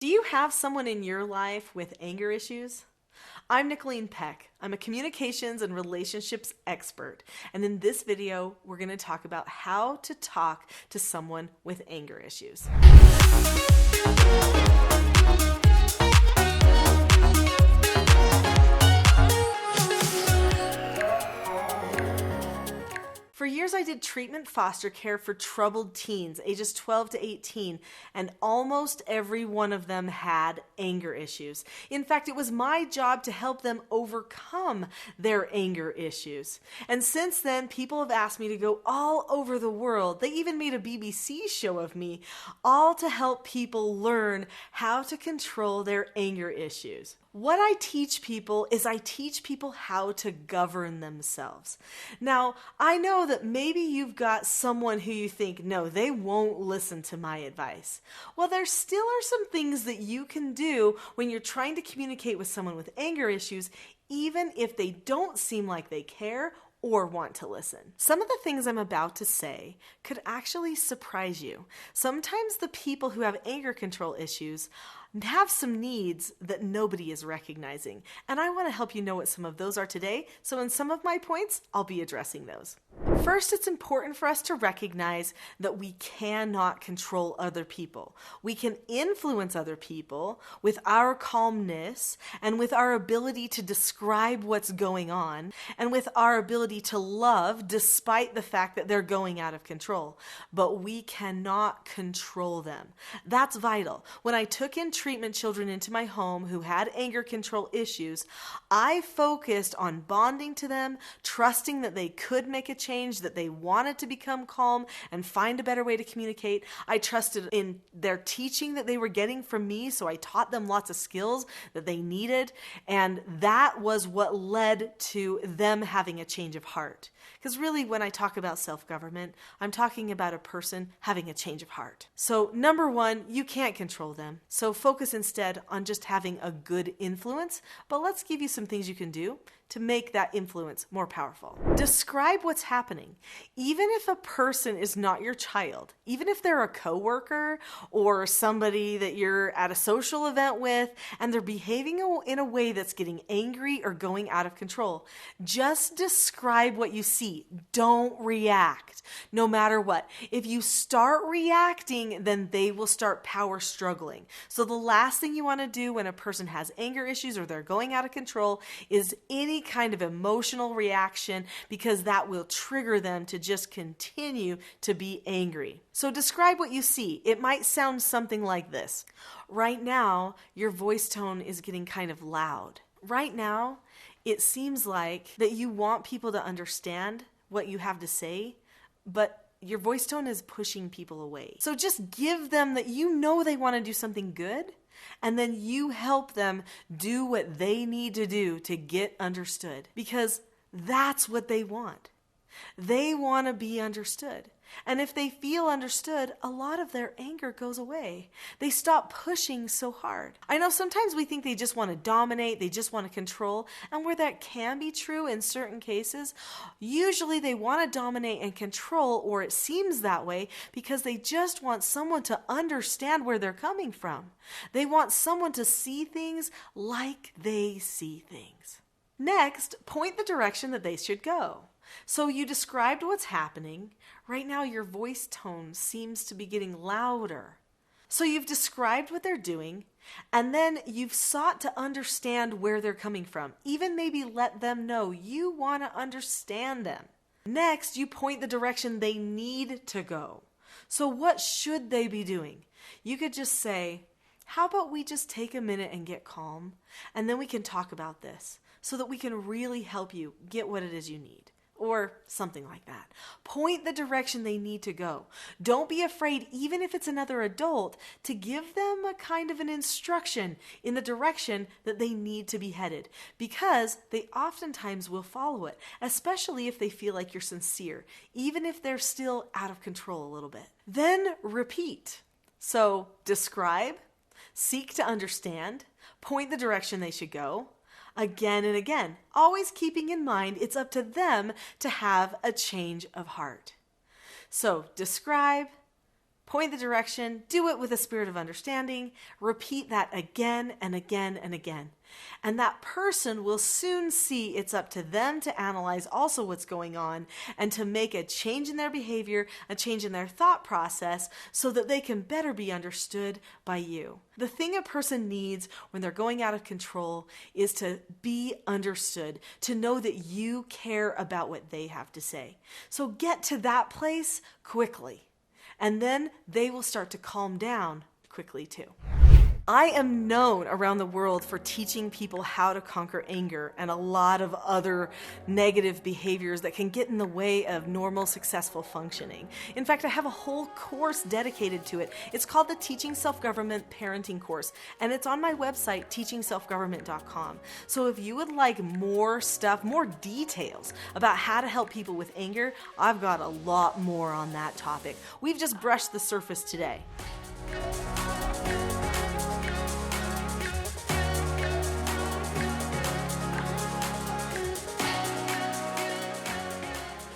Do you have someone in your life with anger issues? I'm Nicolene Peck. I'm a communications and relationships expert. And in this video, we're going to talk about how to talk to someone with anger issues. For years, I did treatment foster care for troubled teens, ages 12 to 18, and almost every one of them had anger issues. In fact, it was my job to help them overcome their anger issues. And since then, people have asked me to go all over the world. They even made a BBC show of me, all to help people learn how to control their anger issues. What I teach people is I teach people how to govern themselves. Now, I know that maybe you've got someone who you think, no, they won't listen to my advice. Well, there still are some things that you can do when you're trying to communicate with someone with anger issues, even if they don't seem like they care or want to listen. Some of the things I'm about to say could actually surprise you. Sometimes the people who have anger control issues have some needs that nobody is recognizing. And I want to help you know what some of those are today. So in some of my points, I'll be addressing those. First, it's important for us to recognize that we cannot control other people. We can influence other people with our calmness and with our ability to describe what's going on and with our ability to love despite the fact that they're going out of control. But we cannot control them. That's vital. When I took in treatment children into my home who had anger control issues, I focused on bonding to them, trusting that they could make a change, that they wanted to become calm and find a better way to communicate. I trusted in their teaching that they were getting from me, so I taught them lots of skills that they needed, and that was what led to them having a change of heart. Because really, when I talk about self-government, I'm talking about a person having a change of heart. So number one, you can't control them. So focus instead on just having a good influence, but let's give you some things you can do to make that influence more powerful. Describe what's happening. Even if a person is not your child, even if they're a coworker or somebody that you're at a social event with and they're behaving in a way that's getting angry or going out of control, just describe what you see. Don't react, no matter what. If you start reacting, then they will start power struggling. So the last thing you want to do when a person has anger issues or they're going out of control is any kind of emotional reaction, because that will trigger them to just continue to be angry. So describe what you see. It might sound something like this. Right now, your voice tone is getting kind of loud. Right now, it seems like that you want people to understand what you have to say, but your voice tone is pushing people away. So just give them that you know they want to do something good, and then you help them do what they need to do to get understood, because that's what they want. They want to be understood. And if they feel understood, a lot of their anger goes away. They stop pushing so hard. I know sometimes we think they just want to dominate, they just want to control, and where that can be true in certain cases, usually they want to dominate and control, or it seems that way, because they just want someone to understand where they're coming from. They want someone to see things like they see things. Next, point the direction that they should go. So you described what's happening. Right now your voice tone seems to be getting louder. So you've described what they're doing, and then you've sought to understand where they're coming from. Even maybe let them know you want to understand them. Next, you point the direction they need to go. So what should they be doing? You could just say, how about we just take a minute and get calm, and then we can talk about this so that we can really help you get what it is you need. Or something like that. Point the direction they need to go. Don't be afraid, even if it's another adult, to give them a kind of an instruction in the direction that they need to be headed, because they oftentimes will follow it, especially if they feel like you're sincere, even if they're still out of control a little bit. Then repeat. So describe, seek to understand, point the direction they should go, again and again, always keeping in mind it's up to them to have a change of heart. So describe, Point the direction, do it with a spirit of understanding, repeat that again and again and again. And that person will soon see it's up to them to analyze also what's going on and to make a change in their behavior, a change in their thought process so that they can better be understood by you. The thing a person needs when they're going out of control is to be understood, to know that you care about what they have to say. So get to that place quickly, and then they will start to calm down quickly too. I am known around the world for teaching people how to conquer anger and a lot of other negative behaviors that can get in the way of normal, successful functioning. In fact, I have a whole course dedicated to it. It's called the Teaching Self-Government Parenting Course, and it's on my website, teachingselfgovernment.com. So if you would like more stuff, more details about how to help people with anger, I've got a lot more on that topic. We've just brushed the surface today.